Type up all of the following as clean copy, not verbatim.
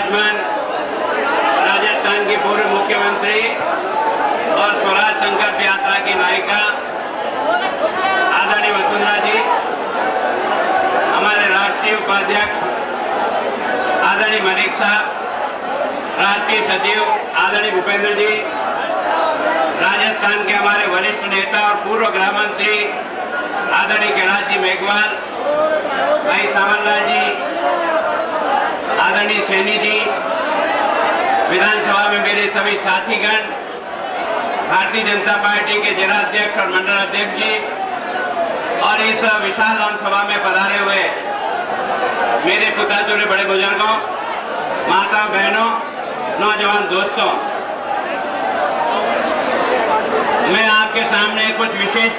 विराजमान राजस्थान की पूर्व मुख्यमंत्री और स्वराज संकल्प यात्रा की नायिका आदरणीय वसुंधरा जी, हमारे राष्ट्रीय उपाध्यक्ष आदरणीय मलिक साहब, राष्ट्रीय सचिव आदरणीय भूपेंद्र जी, राजस्थान के हमारे वरिष्ठ नेता और पूर्व गृह मंत्री आदरणीय कैलाश जी मेघवाल, भाई सावनलाल जी, आदरणीय सैनी जी, विधानसभा में मेरे सभी साथीगण, भारतीय जनता पार्टी के जिला अध्यक्ष और मंडल अध्यक्ष जी और इस विशाल आमसभा में पधारे हुए मेरे पुतातुल्य बड़े बुजुर्गों, माताओं, बहनों, नौजवान दोस्तों, मैं आपके सामने कुछ विशेष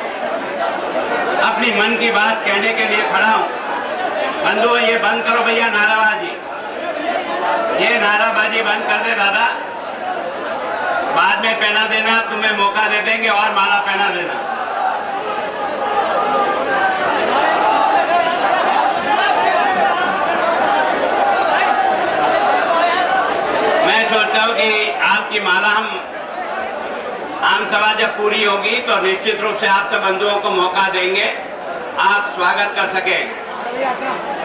अपनी मन की बात कहने के लिए खड़ा हूं। बंधुओं, ये बंद करो भैया नाराबाजी, ये नाराबाजी बंद कर दे दादा। बाद में पहना देना, तुम्हें मौका दे देंगे और माला पहना देना। मैं सोचता हूं कि आपकी माला हम आम सभा जब पूरी होगी तो निश्चित रूप से आप सब बंधुओं को मौका देंगे, आप स्वागत कर सके।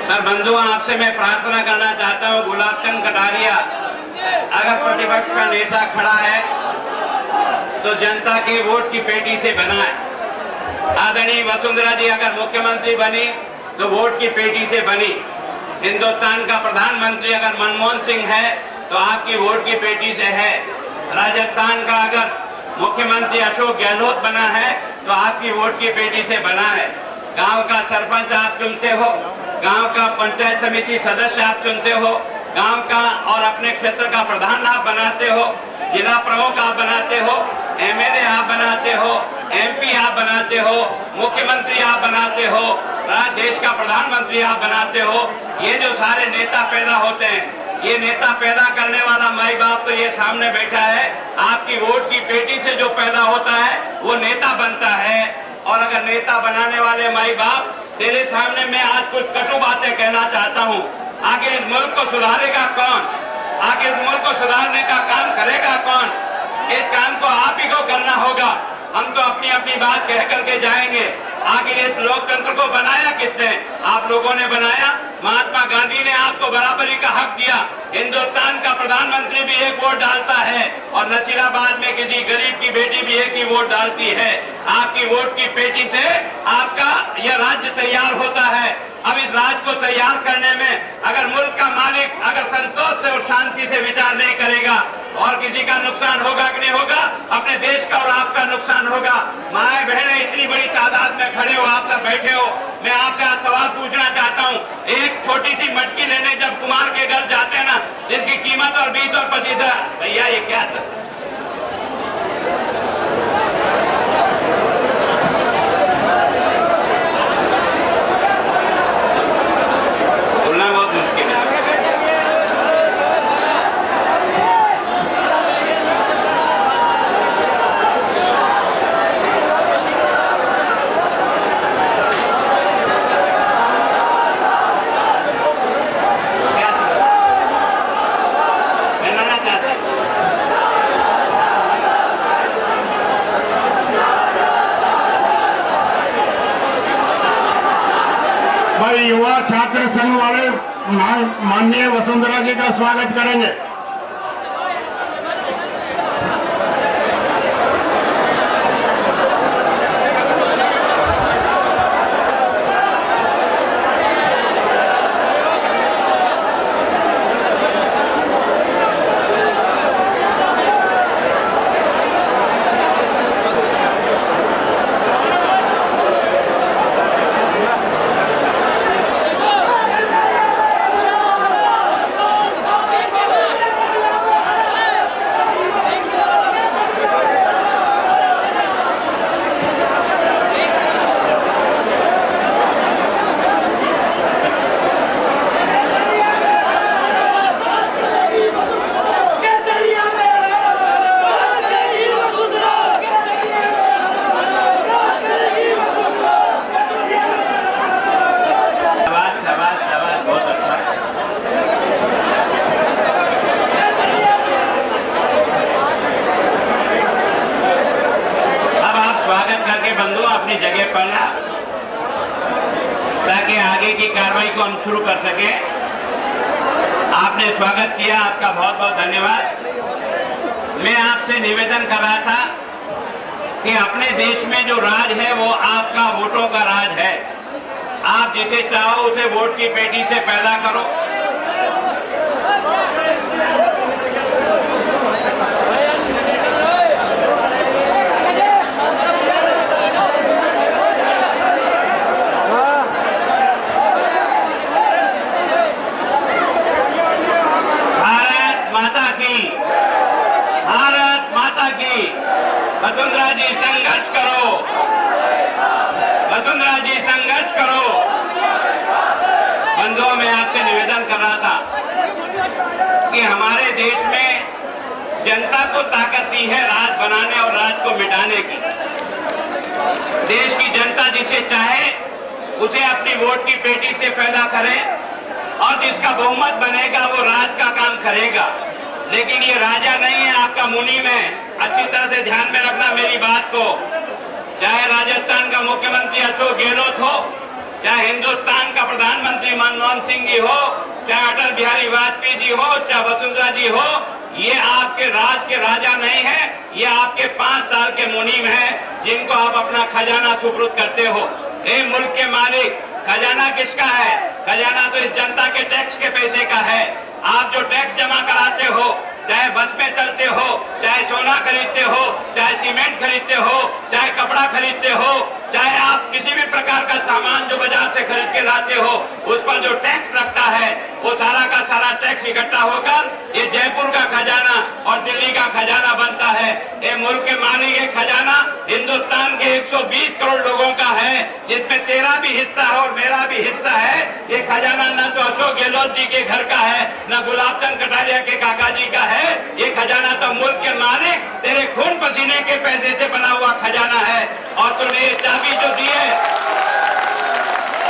सर बंधुओं, आपसे मैं प्रार्थना करना चाहता हूं, गुलाब चंद कटारिया अगर प्रतिपक्ष का नेता खड़ा है तो जनता के वोट की पेटी से बनाए। आदरणीय वसुंधरा जी अगर मुख्यमंत्री बनी तो वोट की पेटी से बनी। हिंदुस्तान का प्रधानमंत्री अगर मनमोहन सिंह है तो आपकी वोट की पेटी से है। राजस्थान का अगर मुख्यमंत्री अशोक गहलोत बना है तो आपकी वोट की पेटी से बना है। गांव का सरपंच आप चुनते हो, गांव का पंचायत समिति सदस्य आप चुनते हो, गांव का और अपने क्षेत्र का प्रधान आप बनाते हो, जिला प्रमुख आप बनाते हो, एमएलए आप बनाते हो, एमपी आप बनाते हो, मुख्यमंत्री आप बनाते हो, देश का प्रधानमंत्री आप बनाते हो। ये जो सारे नेता पैदा होते हैं, ये नेता पैदा करने वाला माई बाप तो ये सामने बैठा है। आपकी वोट की पेटी से जो पैदा होता है वो नेता बनता है। और अगर नेता बनाने वाले माई बाप तेरे सामने मैं आज कुछ कटु बातें कहना चाहता हूं। आखिर इस मुल्क को सुधारेगा कौन? आखिर इस मुल्क को सुधारने का काम करेगा कौन? इस काम को आप ही को करना होगा। हम तो अपनी अपनी बात कह करके जाएंगे। आखिर इस लोकतंत्र को बनाया किसने? आप लोगों ने बनाया। महात्मा गांधी ने आपको बराबरी का हक दिया। हिंदुस्तान का प्रधानमंत्री भी एक वोट डालता है और नसीराबाद में किसी गरीब की बेटी भी एक ही वोट डालती है। आपकी वोट की पेटी से आपका यह राज्य तैयार होता है। अब इस राज्य को तैयार करने में अगर मुल्क का मालिक अगर संतोष से और शांति से विचार नहीं करेगा और किसी का नुकसान होगा कि नहीं होगा, अपने देश का और आपका नुकसान होगा। माए बहनें इतनी बड़ी तादाद में खड़े हो, आप सब बैठे हो, मैं आपसे आज सवाल पूछना चाहता हूं। एक छोटी सी मटकी लेने जब कुमार के घर जाते हैं ना, जिसकी कीमत और 20 और 25, भैया ये क्या था? बोलना बहुत मुश्किल है। युवा छात्र संघ वाले माननीय वसुंधरा जी का स्वागत करेंगे। जगह पर ला ताकि आगे की कार्रवाई को हम शुरू कर सके। आपने स्वागत किया, आपका बहुत बहुत धन्यवाद। मैं आपसे निवेदन कर रहा था कि अपने देश में जो राज है वो आपका वोटों का राज है। आप जिसे चाहो उसे वोट की पेटी से पैदा करो। वसुंधरा जी संघर्ष करो, वसुंधरा जी संघर्ष करो। बंधुओं, मैं आपसे निवेदन कर रहा था कि हमारे देश में जनता को ताकत दी है राज बनाने और राज को मिटाने की। देश की जनता जिसे चाहे उसे अपनी वोट की पेटी से पैदा करे और जिसका बहुमत बनेगा वो राज का काम करेगा। लेकिन ये राजा नहीं है, आपका मुनीम है। अच्छी तरह से ध्यान में रखना मेरी बात को। चाहे राजस्थान का मुख्यमंत्री अशोक गहलोत हो, चाहे हिंदुस्तान का प्रधानमंत्री मनमोहन सिंह जी हो, चाहे अटल बिहारी वाजपेयी जी हो, चाहे वसुंधरा जी हो, ये आपके राज के राजा नहीं है, ये आपके 5 साल के मुनीम हैं जिनको आप अपना खजाना सुपुर्द करते हो। ए मुल्क के मालिक, खजाना किसका है? खजाना तो इस जनता के टैक्स के पैसे का है। आप जो टैक्स जमा कराते हो, चाहे बस में चलते हो, चाहे सोना खरीदते हो, चाहे सीमेंट खरीदते हो, चाहे कपड़ा खरीदते हो, चाहे आप किसी भी प्रकार का सामान जो बाजार से खरीद के लाते हो, उस पर जो टैक्स लगता है वो सारा का सारा टैक्स इकट्ठा होकर ये जयपुर का खजाना और दिल्ली का खजाना बनता है। ये मुल्क के मालिक ये खजाना हिंदुस्तान के 120 करोड़ लोगों का है, जिसमें तेरा भी हिस्सा है और मेरा भी हिस्सा है। ये खजाना न तो अशोक गहलोत जी के घर का है, न गुलाब चंद कटारिया के काका जी का है। ये खजाना तो मुल्क के मालिक तेरे खून पसीने के पैसे से बना हुआ खजाना है। और तूने ये चाबी जो दी है,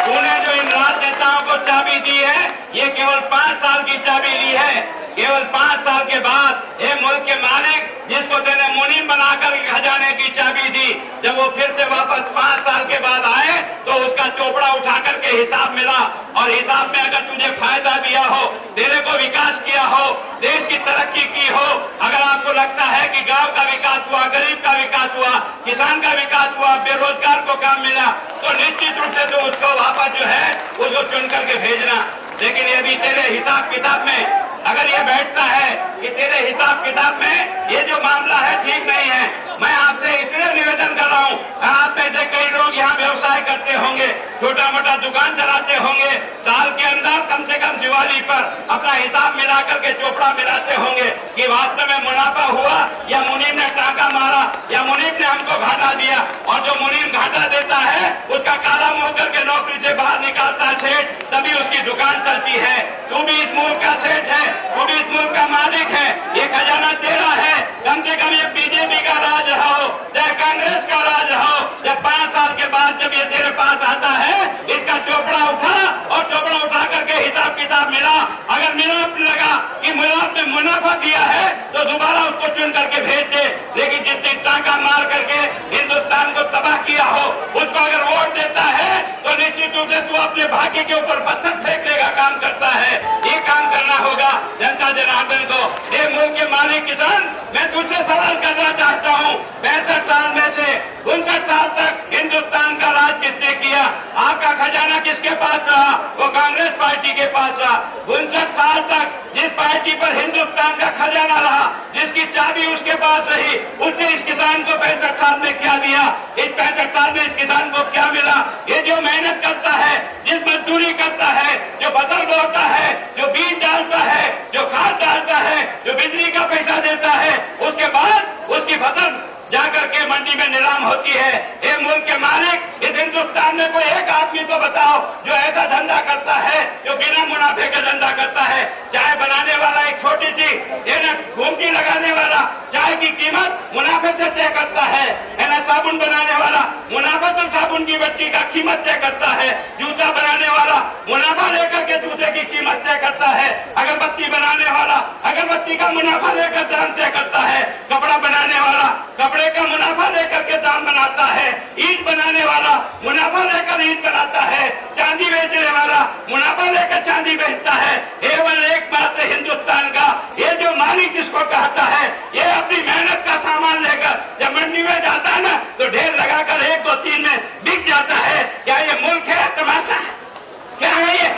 तूने जो इन राजनेताओं को चाबी दी है, ये केवल 5 साल की चाबी ली है। केवल 5 साल के बाद ये मुल्क के मालिक जिसको तेने मुनीम बनाकर खजाने की चाबी दी, जब वो फिर से वापस 5 साल के बाद आए तो उसका चोपड़ा उठा करके हिसाब मिला। और हिसाब में अगर तुझे फायदा दिया हो, तेरे को विकास किया हो, देश की तरक्की की हो, अगर आपको लगता है कि गांव का विकास हुआ, गरीब का विकास हुआ, किसान का विकास हुआ, बेरोजगार को काम मिला, तो निश्चित रूप से तो उसको वापस जो है उसको चुन करके भेजना। लेकिन ये भी तेरे हिसाब किताब में अगर ये बैठता है कि तेरे हिसाब किताब में ये जो मामला है ठीक नहीं है, मैं आपसे इसलिए निवेदन कर रहा हूं, आप में से कई लोग यहाँ व्यवसाय करते होंगे, छोटा मोटा दुकान चलाते होंगे, साल के अंदर कम से कम दिवाली पर अपना हिसाब मिला करके चोपड़ा मिलाते होंगे कि वास्तव में मुनाफा हुआ या मुनीम ने टाका मारा या मुनीम ने हमको घाटा दिया। और जो मुनीम घाटा देता है उसका काला मुंह करके नौकरी से बाहर निकालता है सेठ, तभी उसकी दुकान चलती है। तू भी इस मुल्क का सेठ है, तू भी इस मुल्क का मालिक है, ये खजाना तेरा है। कम से कम ये बीजेपी का राज रहा हो, चाहे कांग्रेस का राज रहा हो, जब 5 साल के बाद जब ये तेरे पास आता है, इसका चोपड़ा उठा और चोपड़ा उठा करके हिसाब किताब मिला। अगर मिलाप लगा कि मिलाप ने मुनाफा किया है तो दोबारा उसको चुन करके भेज दे। लेकिन जितनी टाका मार करके हिंदुस्तान को तबाह किया हो, उसको अगर वोट देता है तो निश्चित रूप से तू अपने भाग्य के ऊपर पत्थर फेंकने का काम करता है। ये काम करना होगा जनता जनार्दन को। ये मुल्क के मालिक किसान, मैं तुझसे सवाल करना चाहता हूँ, 65 साल में से 59 साल तक हिंदुस्तान का राज किसने किया? आपका खजाना किसके पास रहा? वो कांग्रेस पार्टी के पास रहा। 59 साल तक जिस पार्टी पर हिंदुस्तान का खजाना रहा, जिसकी चाबी उसके पास रही, उसने इस किसान को 65 साल में क्या दिया? इस 65 साल में इस किसान को क्या मिला? ये जो मेहनत करता है, जिस मजदूरी करता है, जो फसल बोता है, जो बीज डालता है, जो खाद डालता है, जो बिजली का पैसा देता है, उसके बाद उसकी फसल जाकर के मंडी में नीलाम होती है। ये मुल्क के मालिक, इस हिंदुस्तान में कोई एक आदमी को बताओ जो ऐसा धंधा करता है, जो बिना मुनाफे का धंधा करता है। चाय बनाने वाला एक छोटी सी घूमती लगाने वाला चाय की कीमत मुनाफे से तय करता है ना, साबुन बनाने वाला मुनाफा से साबुन की बट्टी का कीमत तय करता है। जूता बनाने वाला मुनाफा लेकर के जूते की कीमत तय करता है। अगरबत्ती बनाने वाला अगरबत्ती का मुनाफा लेकर दाम तय करता है, कपड़ा बनाने वाला कपड़े का मुनाफा लेकर के दाम बनाता है, ईंट बनाने वाला मुनाफा लेकर ईंट बनाता है, चांदी बेचने वाला मुनाफा लेकर चांदी बेचता है। केवल एकमात्र हिंदुस्तान का ये जो मालिक जिसको कहता है, ये अपनी मेहनत का सामान लेकर जब मंडी में जाता है ना तो ढेर लगाकर 1, 2, 3 में बिक जाता है। क्या ये मुल्क है? तमाशा है? क्या है ये?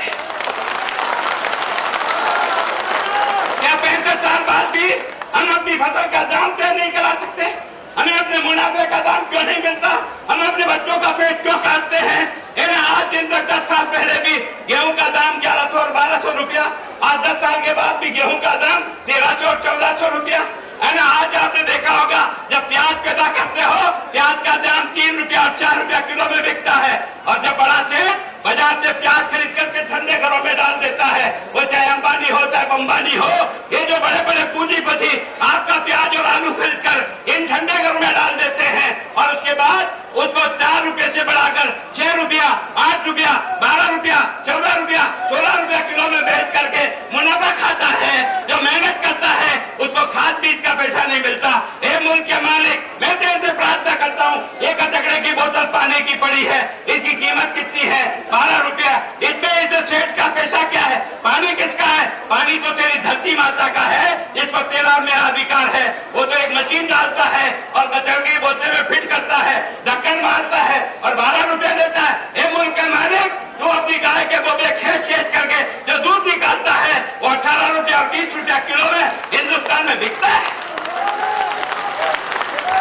क्या 65 साल बाद भी हम अपनी फसल का दाम तय नहीं करा सकते? हमें अपने मुनाफे का दाम क्यों नहीं मिलता? हम अपने बच्चों का पेट क्यों काटते हैं? आज दिन तक 10 साल पहले भी गेहूं का दाम 1100 और 1200 रुपया, आज 10 साल के बाद भी गेहूं का दाम 1300 और 1400 रुपया है ना। आज आपने देखा होगा जब प्याज पैदा करते हो, प्याज का दाम 3 रुपया और 4 रुपया किलो में बिकता है, और जब बड़ा सेठ बाजार से प्याज खरीद करके ठंडे घरों में डाल देता है, वो चाहे अंबानी हो चाहे बंबानी हो, ये जो बड़े बड़े पूंजीपति आपका प्याज और आलू खरीद कर इन ठंडे घरों में डाल देते हैं, और उसके बाद उसको 4 रुपये से बढ़ाकर 6 रुपया, 8 रुपया, 12 रुपया, 14 रुपया, 16 रुपया किलो में बेच करके मुनाफा खाता है। जो मेहनत करता है उसको खाद बीज का पैसा नहीं मिलता। हे मुल्क के मालिक, मैं तेरे से प्रार्थना करता हूँ, एक कचड़े की बोतल पानी की पड़ी है, इसकी कीमत कितनी है? 12 रुपया। इसमें इस सेठ का पैसा क्या है? पानी किसका है? पानी तो तेरी धरती माता का है, इस पर तेरा मेरा अधिकार है। वो तो एक मशीन डालता है और कचड़े की बोतल में फिट करता है, ढक्कन मारता है और 12 रुपया देता है। हे मुल्क के मालिक, तू अपनी गाय के गोबे खेच करके जो दूध निकालता है वो 18 रुपया और 20 रुपया किलो में हिंदुस्तान में बिकता है।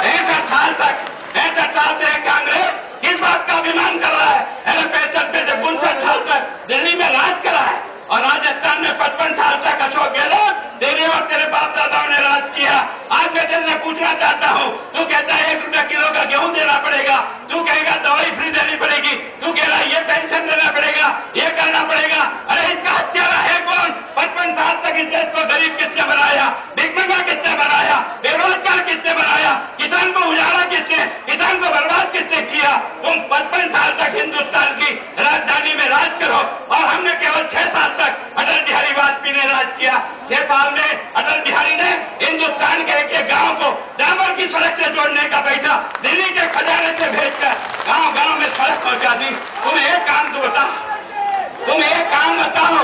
65 साल तक 65 साल से कांग्रेस किस बात का अभिमान कर रहा है? 65 में से 59 साल तक दिल्ली में राज करा है, और राजस्थान में 55 साल तक अशोक गहलोत तेरे और तेरे बाप दादाओं ने राज किया। आज मैं तेरे पूछना चाहता हूँ, तू कहता है 1 रुपया किलो का गेहूं देना पड़ेगा, तू कहेगा दवाई फ्री देनी पड़ेगी, तू कह रहा है ये पेंशन देना पड़ेगा, ये करना पड़ेगा। अरे इसका हत्यारा है कौन? 55 साल तक इस देश को गरीब किसने बनाया? भिखमंगा किसने बनाया? बेरोजगार किसने बनाया? किसान को उजाड़ा किसने? किसान को बर्बाद किसने किया? तुम 55 साल तक हिंदुस्तान की राजधानी में राज करो, और हमने केवल 6 साल तक अटल बिहारी वाजपेयी ने राज किया। 6 साल में अटल बिहारी ने हिंदुस्तान के एक गांव को डामर की सड़क से जोड़ने का पैसा दिल्ली के खजाने से भेजकर गांव-गांव में सड़क पहुंचा दी। तुम एक काम तो बताओ, तुम एक काम बताओ,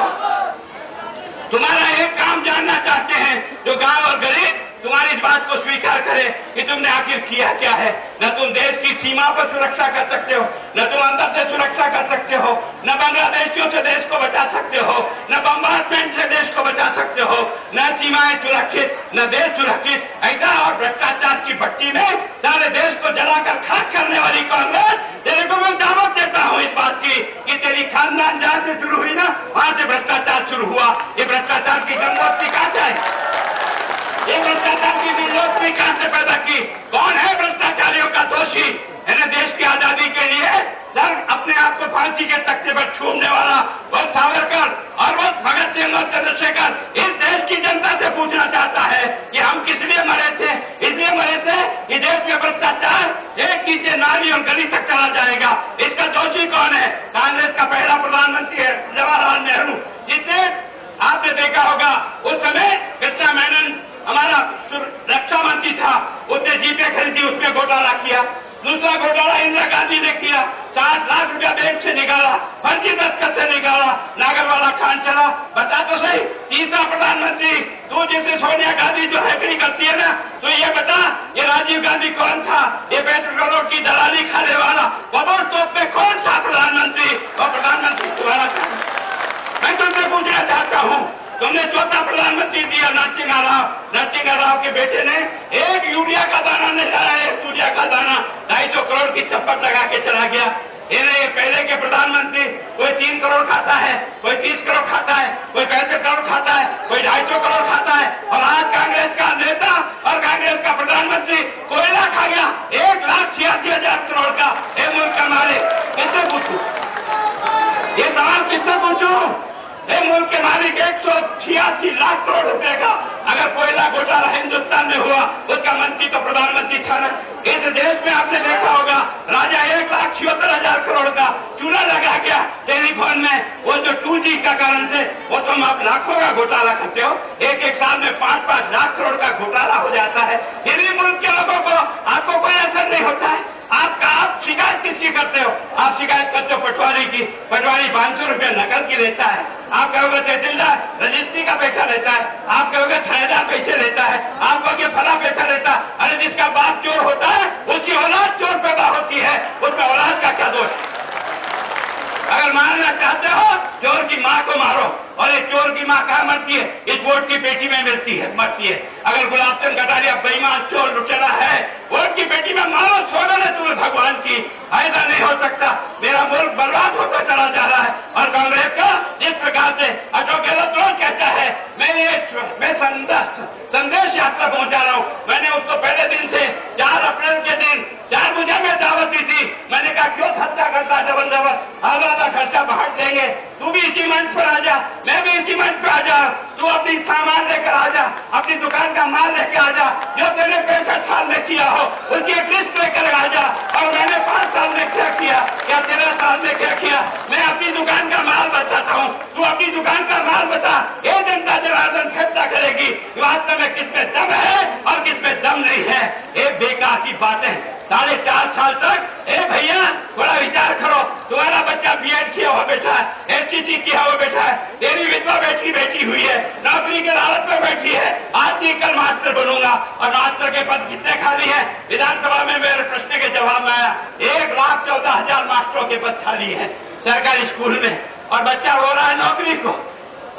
तुम्हारा एक काम जानना चाहते हैं जो गांव और गरीब तुम्हारी इस बात को स्वीकार करे कि तुमने आखिर किया क्या है। न तुम देश की सीमा पर सुरक्षा कर सकते हो, न तुम अंदर से सुरक्षा कर सकते हो, न बांग्लादेशियों से देश को बचा सकते हो, न बम्बार्डमेंट से देश को बचा सकते हो, न सीमाएं सुरक्षित, न देश सुरक्षित। ऐसा और भ्रष्टाचार की भट्टी में सारे देश को जलाकर खाक करने वाली कांग्रेस, तेरे को मैं दावत देता हूँ इस बात की कि तेरी खानदान जहां से शुरू हुई ना, वहां से भ्रष्टाचार शुरू हुआ। ये भ्रष्टाचार की गंगोत्री कहां से आई? ये भ्रष्टाचार की विरोधी कहां से पैदा की? कौन है भ्रष्टाचारियों का दोषी? देश की आजादी के लिए सर अपने आप को फांसी के तख्ते पर छूने वाला वो सावरकर और वो भगत सिंह और चंद्रशेखर इस देश की जनता से पूछना चाहता है कि हम किस लिए मरे थे? इसलिए मरे थे कि देश में भ्रष्टाचार एक नीचे नाली और गली तक चला जाएगा। इसका दोषी कौन है? कांग्रेस का पहला प्रधानमंत्री है जवाहरलाल नेहरू, जिसने आपने देखा होगा उस समय कृष्णा मेनन हमारा रक्षा मंत्री था, उसने जीपे खरीदी, उसमें घोटाला किया। दूसरा घोटाला इंदिरा गांधी ने किया, 60 लाख रुपया बैंक से निकाला, फर्जी दस्तखत से निकाला, नागरवाला खान चला। बता तो सही, तीसरा प्रधानमंत्री तू जैसे सोनिया गांधी जो हैकरी करती है ना, तो ये बता ये राजीव गांधी कौन था? ये पेट्रोल की दलाली खाने वाला बबोर तोप में कौन था प्रधानमंत्री? और प्रधानमंत्री तुम्हारा था। मैं तुमसे पूछना चाहता हूँ, तुमने चौथा प्रधानमंत्री दिया नरसिंह राव के बेटे ने एक यूरिया का दाना नहीं लाया, एक यूरिया का दाना 250 करोड़ की चप्पट लगा के चला गया। ये पहले के प्रधानमंत्री कोई 3 करोड़ खाता है, कोई 30 करोड़ खाता है, कोई 65 करोड़ खाता है, कोई 250 करोड़ खाता है, और आज कांग्रेस का नेता और कांग्रेस का प्रधानमंत्री कोयला खा गया 1,86,000 करोड़ का। हे मुल्क का मालिक, किससे पूछूं ये सवाल? किससे पूछूं? हे मुल्क के मालिक, 186 लाख करोड़ रुपए का अगर कोयला घोटाला हिंदुस्तान में हुआ, उसका मंत्री तो प्रधानमंत्री था ना। इस देश में आपने देखा होगा राजा 1,76,000 करोड़ का चूल्हा लगा गया टेलीफोन में, वो जो 2G का कारण से वो तुम आप लाखों का घोटाला करते हो। एक साल में फिर भी मुल्क के लोगों को आपको कोई असर नहीं होता है। आप शिकायत किसकी करते हो? आप शिकायत करते हो पटवारी की। पटवारी 500 रुपये नकल की लेता है। आप कहोगे तहसीलदार रजिस्ट्री का पैसा लेता है। आप कहोगे थानेदार पैसे लेता है। आप कहोगे फला पैसा लेता है। अरे जिसका बाप चोर होता है उसकी औलाद चोर पैदा होती है, उसमें औलाद का क्या दोष? अगर मारना चाहते हो चोर की मां को मारो। और ये चोर की मां कहां मरती है? इस वोट की पेटी में मिलती है, मरती है। अगर गुलाब चंद कटारिया बेईमान चोर लुटेरा है, वोट की पेटी में मारो, छोड़ो ना तुम्हें भगवान की। ऐसा नहीं हो सकता। मेरा मुल्क बर्बाद होता चला जा रहा है। और कांग्रेस का जिस प्रकार से अशोक गहलोत रोज कहता है मैं संदेश यात्रा पहुंचा रहा हूं। मैंने उसको पहले दिन से 4 अप्रैल के दिन 4 बजे में दावत दी थी। मैंने कहा क्यों खर्चा करता डबल आधा खर्चा बांट देंगे, तू भी इसी मंच पर आ जा, मैं भी इसी मंच पर आ जा। तू अपनी सामान लेकर आ जा, अपनी दुकान का माल लेकर आ जा, जो तेरे 65 साल में किया हो उसकी एक लिस्ट लेकर आ जा। और मैंने 5 साल में क्या किया, क्या 13 साल में क्या किया, मैं अपनी दुकान का माल बताता हूँ, तू अपनी दुकान का माल बता। ये जनता जनार्दन फैसला करेगी वास्तव में किसमें दम है और किसमें दम नहीं है। ये बेकार की बातें 4.5 साल तक। भैया थोड़ा विचार करो, तुम्हारा बच्चा बीएड किया हुआ बैठा है, एसटीसी किया हुआ बैठा है, तेरी विधवा बेटी बैठी हुई है, नौकरी के लालच में बैठी है, आज नहीं कल मास्टर बनूंगा। और मास्टर के पद कितने खाली हैं? विधानसभा में मेरे प्रश्न के जवाब में आया 1,14,000 मास्टरों के पद खाली हैं सरकारी स्कूल में। और बच्चा रो रहा है नौकरी को,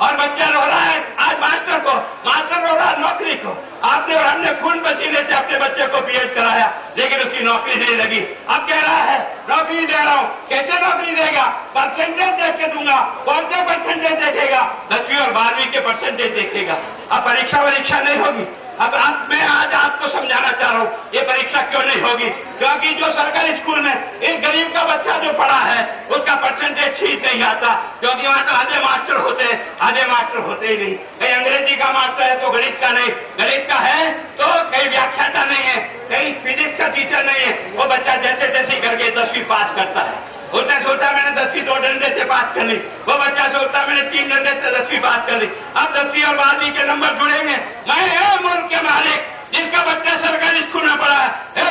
और बच्चा रो रहा है आज मास्टर को, मास्टर रो रहा है नौकरी को। आपने और हमने खून पसीने से अपने बच्चे को बीएड कराया, लेकिन उसकी नौकरी नहीं लगी। अब कह रहा है नौकरी दे रहा हूं। कैसे नौकरी देगा? परसेंटेज देख के दूंगा। कौन से परसेंटेज देखेगा? 10वीं और 12वीं के परसेंटेज देखेगा। अब परीक्षा नहीं होगी। अब मैं आज आपको समझाना चाह रहा हूँ ये परीक्षा क्यों नहीं होगी। क्योंकि जो सरकारी स्कूल में एक गरीब का बच्चा जो पढ़ा है उसका परसेंटेज ठीक नहीं आता, क्योंकि वहां तो आधे मास्टर होते हैं, आधे मास्टर होते ही नहीं। कहीं अंग्रेजी का मास्टर है तो गणित का नहीं, गणित का है तो कहीं व्याख्याता नहीं है, कहीं फिजिक्स का टीचर नहीं है। वो बच्चा जैसे तैसे करके 10वीं पास करता है। उसने सोचा मैंने 10वीं 2 डंडे से पास कर ली, वो बच्चा सोचता मैंने 3 डंडे से 10वीं पास कर ली। अब 10वीं और 12वीं के नंबर जुड़ेंगे। मैं मुल्क के मालिक जिसका बच्चा सरकारी स्कूल में पढ़ा है,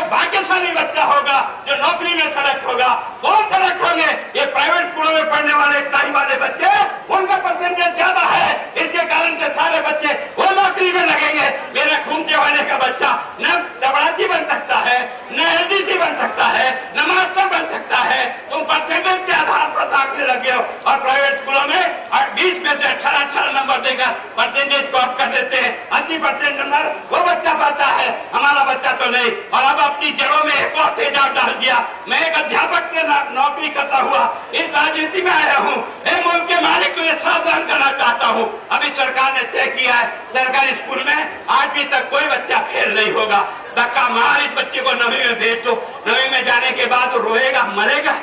भाग्यशाली बच्चा होगा जो नौकरी में सेलेक्ट होगा। कौन सेलेक्ट होंगे? ये प्राइवेट स्कूलों में पढ़ने वाले टाइम वाले बच्चे, उनका परसेंटेज ज्यादा है। इसके कारण से सारे बच्चे वो नौकरी में लगेंगे। मेरे खूंचे वाले का बच्चा न चपरासी बन सकता है, न एलडीसी बन सकता है, न मास्टर बन सकता है। तुम परसेंटेज के आधार पर दाखिले लगे हो। और प्राइवेट स्कूलों में 20 में से 18 नंबर देकर परसेंटेज को अप कर देते हैं। 80% नंबर वो बच्चा पाता है, हमारा बच्चा तो नहीं। और अब अपनी जड़ों में एक और तेजाब डाल दिया। मैं एक अध्यापक के नौकरी करता हुआ इस राजनीति में आया हूँ। मुल्क के मालिक को सावधान करना चाहता हूँ। अभी सरकार ने तय किया है सरकारी स्कूल में 8वीं तक कोई बच्चा फेल नहीं होगा। धक्का मार इस बच्चे को 9वीं में भेज दो। 9वीं में जाने के बाद वो रोएगा, मरेगा,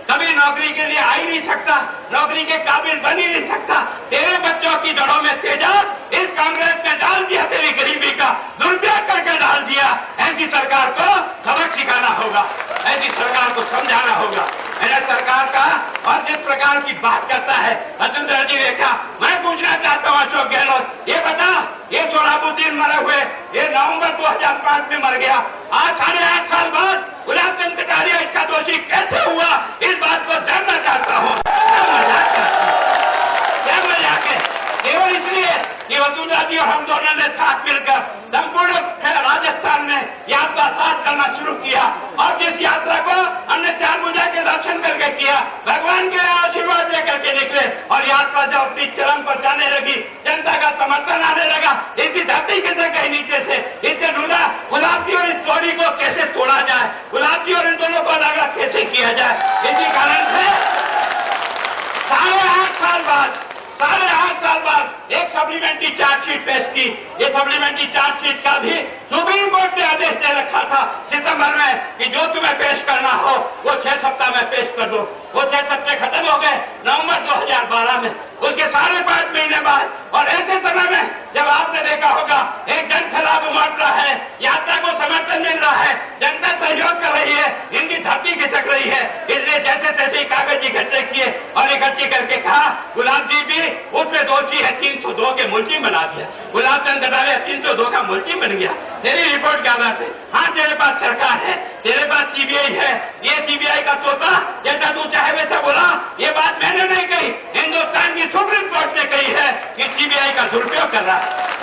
कभी नौकरी के लिए आ ही नहीं सकता, नौकरी के काबिल बन ही नहीं सकता। तेरे बच्चों की जड़ों में तेजाब इस कांग्रेस ने डाल दिया, तेरी गरीबी का दुरुपयोग करके डाल दिया। ऐसी सरकार को सबक सिखाना होगा, ऐसी सरकार को समझाना होगा। मेरा सरकार का और जिस प्रकार की बात करता है वसुंधरा जी रेखा, मैं पूछना चाहता हूँ अशोक गहलोत, ये बता, ये सोलाबुद्दीन मरे हुए, ये नवंबर 2005 में मर गया। आज 8.5 साल बाद गुलाब चंद कटारिया इसका दोषी कैसे हुआ, इस बात को जानना चाहता हूँ। क्या मजाक है? केवल इसलिए कि वसुंधरा जी और हम दोनों ने साथ मिलकर संपूर्ण राजस्थान में यात्रा साथ करना शुरू किया। और जिस यात्रा को हमने 4 भुजा के दर्शन करके किया, भगवान के आशीर्वाद लेकर के निकले। और यात्रा जब अपनी चरम पर जाने लगी, जनता का समर्थन आने लगा, इसी धरती के से कहीं नीचे से इससे ढूंढा गुलाब जी और इस जोड़ी को कैसे तोड़ा जाए, गुलाब जी और इन दोनों को अलग कैसे किया जाए। इसी कारण से 8.5 साल बाद एक सप्लीमेंट्री चार्जशीट पेश की। ये सप्लीमेंट्री चार्जशीट का भी सुप्रीम कोर्ट ने आदेश दे रखा था सितंबर में कि जो तुम्हें पेश करना हो वो 6 सप्ताह में पेश कर दो। वो 6 सप्ताह खत्म हो गए नवंबर 2012 में, उसके 5.5 महीने बाद। और ऐसे समय में जब आपने देखा होगा एक जन सैलाब उमड़ रहा है, यात्रा को समर्थन मिल रहा है, जनता सहयोग कर रही है, इनकी धरती खिसक रही है, इसलिए जैसे तैसे कागज इकट्ठे किए और इकट्ठी करके कहा गुलाब जी भी उसमें दोषी है, 302 के मुलजिम बना दिया। गुलाब चंद कटारिया 302 का मुल्जिम बन गया तेरी रिपोर्ट के आधार से। हाँ, तेरे पास सरकार है, तेरे पास सीबीआई है, ये सीबीआई का तोता जैसा तू चाहे वैसा बोला। ये बात मैंने नहीं कही, हिंदुस्तान की सुप्रीम कोर्ट ने कही है कि सीबीआई का दुरुपयोग कर रहा है।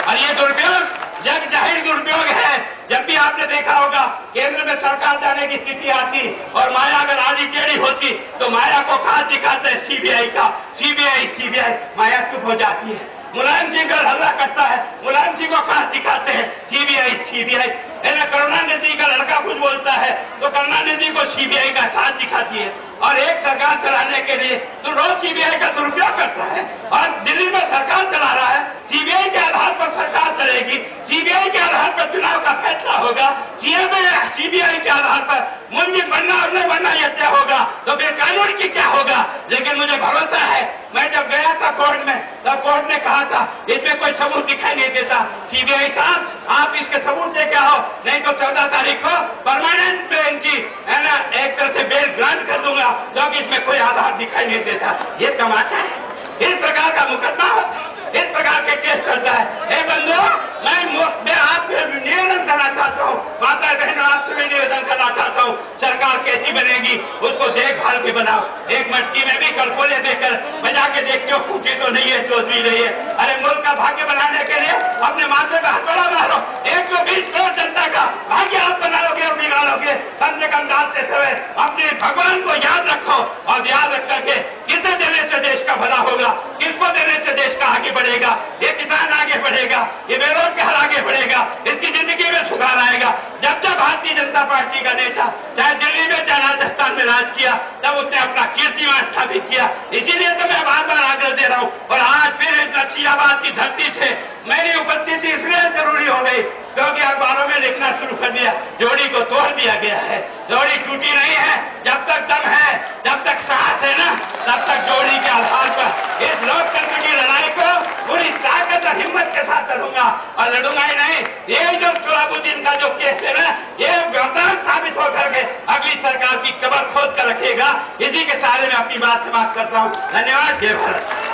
और ये दुरुपयोग जग जाहिर दुरुपयोग है। जब भी आपने देखा होगा केंद्र में सरकार जाने की स्थिति आती और माया अगर आधी टेढ़ी होती तो माया को खास दिखाते हैं सीबीआई का, सीबीआई सीबीआई, माया चुप हो जाती है। मुलायम सिंह का हल्ला करता है, मुलायम सिंह को खास दिखाते हैं सीबीआई सीबीआई। करुणानिधि का लड़का कुछ बोलता है तो करुणानिधि को सीबीआई का खास दिखाती है। और एक सरकार चलाने के लिए तो रोज सीबीआई का दुरुपयोग करता है। और दिल्ली में सरकार चला रहा है, सीबीआई के आधार पर सरकार चलेगी, सीबीआई के आधार पर चुनाव का फैसला होगा, सीबीआई के आधार पर मुंजिम बनना और नहीं बनना यह तय होगा, तो फिर कानून की क्या होगा। लेकिन मुझे भरोसा है, मैं जब गया था कोर्ट में तब कोर्ट ने कहा था इसमें कोई सबूत दिखाई नहीं देता। सीबीआई साहब आप इसके सबूत लेके आओ, नहीं तो 14 तारीख को परमानेंट पे इनकी है ना एक तरह से बेल ग्रांट कर दूंगा, क्योंकि इसमें कोई आधार दिखाई नहीं देता। ये तमाशा है, इस प्रकार का मुकदमा होता है, इस प्रकार के केस करता है। हे बंधुओं, मैं आपसे निवेदन करना चाहता हूँ, माता बहनों आपसे भी निवेदन करना चाहता हूँ, सरकार कैसी बनेगी उसको देखभाल के बनाओ। एक मटकी में भी कड़कोले देकर बजा के देखते हो, फूटी तो नहीं है, चोट भी नहीं है। अरे मुल्क का भाग्य बनाने के लिए अपने माथे पे हथौड़ा मारो। 120 करोड़ जनता का भाग्य आप बनाओगे और बिगाड़ोगे, कम से कम डालते समय अपने भगवान को याद रखो और याद रख करके किसे देने से देश का भला होगा, किसको देने से देश का आगे बढ़ेगा। ये किसान आगे बढ़ेगा, ये बेरोजगार आगे बढ़ेगा, इसकी जिंदगी में सुधार आएगा। जब जब भारतीय जनता पार्टी का नेता चाहे दिल्ली में चाहे राजस्थान में राज किया तब उसने अपना कीर्तिमान स्थापित किया। इसीलिए तो मैं बार बार आग्रह दे रहा हूँ। और आज फिर इस नक्सीराबाद की धरती से मेरी उपस्थिति इसलिए जरूरी हो गई क्योंकि अखबारों में लिखना शुरू कर दिया, जोड़ी को तोड़ दिया गया है। जोड़ी टूटी नहीं है, जब तक दम है, जब तक साहस है ना, तब तक जोड़ी के आधार पर इस लोकतंत्र की लड़ाई को पूरी ताकत और हिम्मत के साथ लड़ूंगा। और लड़ूंगा ही नहीं, ये जो सोलाबुद्दीन का जो केस है ना, ये वरदान साबित होकर के अगली सरकार की कबर खोद कर रखेगा। इसी के सहारे में अपनी बात समाप्त करता हूँ। धन्यवाद। जय भारत।